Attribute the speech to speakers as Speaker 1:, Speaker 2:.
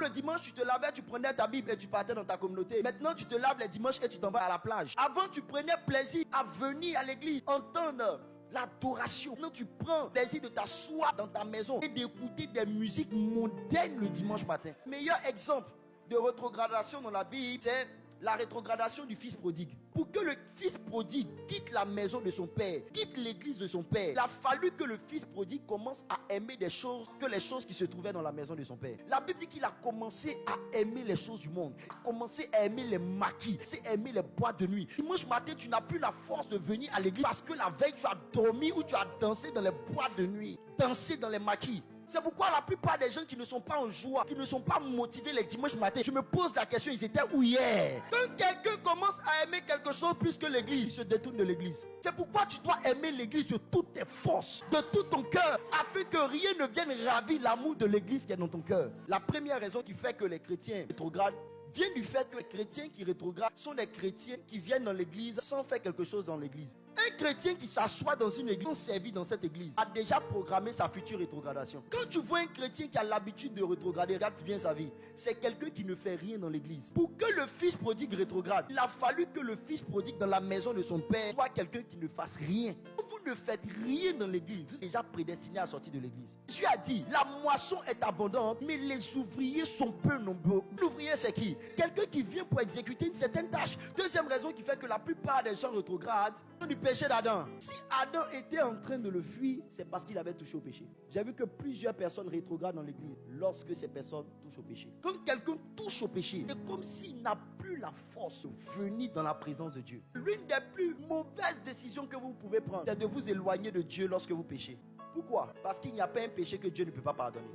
Speaker 1: le dimanche, tu te lavais, tu prenais ta Bible et tu partais dans ta communauté. Maintenant, tu te laves les dimanches et tu t'en vas à la plage. Avant, tu prenais plaisir à venir à l'église, entendre l'adoration. Maintenant, tu prends plaisir de t'asseoir dans ta maison et d'écouter des musiques mondaines le dimanche matin. Meilleur exemple de rétrogradation dans la Bible, c'est la rétrogradation du fils prodigue. Pour que le fils prodigue quitte la maison de son père, quitte l'église de son père, il a fallu que le fils prodigue commence à aimer des choses que les choses qui se trouvaient dans la maison de son père. La Bible dit qu'il a commencé à aimer les choses du monde, il a commencé à aimer les maquis, à aimer les boîtes de nuit. Dimanche matin, tu n'as plus la force de venir à l'église parce que la veille, tu as dormi ou tu as dansé dans les boîtes de nuit, dansé dans les maquis. C'est pourquoi la plupart des gens qui ne sont pas en joie, qui ne sont pas motivés les dimanches matins, je me pose la question, ils étaient où hier? Quand quelqu'un commence à aimer quelque chose plus que l'église, il se détourne de l'église. C'est pourquoi tu dois aimer l'église de toutes tes forces, de tout ton cœur, afin que rien ne vienne ravir l'amour de l'église qui est dans ton cœur. La première raison qui fait que les chrétiens rétrogradent vient du fait que les chrétiens qui rétrogradent sont des chrétiens qui viennent dans l'église sans faire quelque chose dans l'église. Un chrétien qui s'assoit dans une église, sans servir dans cette église, a déjà programmé sa future rétrogradation. Quand tu vois un chrétien qui a l'habitude de rétrograder, regarde bien sa vie. C'est quelqu'un qui ne fait rien dans l'église. Pour que le fils prodigue rétrograde, il a fallu que le fils prodigue dans la maison de son père soit quelqu'un qui ne fasse rien. Vous ne faites rien dans l'église, vous êtes déjà prédestiné à sortir de l'église. Jésus a dit, la moisson est abondante, mais les ouvriers sont peu nombreux. L'ouvrier, c'est qui? Quelqu'un qui vient pour exécuter une certaine tâche. Deuxième raison qui fait que la plupart des gens rétrogradent, c'est du péché d'Adam. Si Adam était en train de le fuir, c'est parce qu'il avait touché au péché. J'ai vu que plusieurs personnes rétrogradent dans l'église lorsque ces personnes touchent au péché. Quand quelqu'un touche au péché, c'est comme s'il n'a plus la force de venir dans la présence de Dieu. L'une des plus mauvaises décisions que vous pouvez prendre, c'est de vous éloigner de Dieu lorsque vous péchez. Pourquoi? Parce qu'il n'y a pas un péché que Dieu ne peut pas pardonner.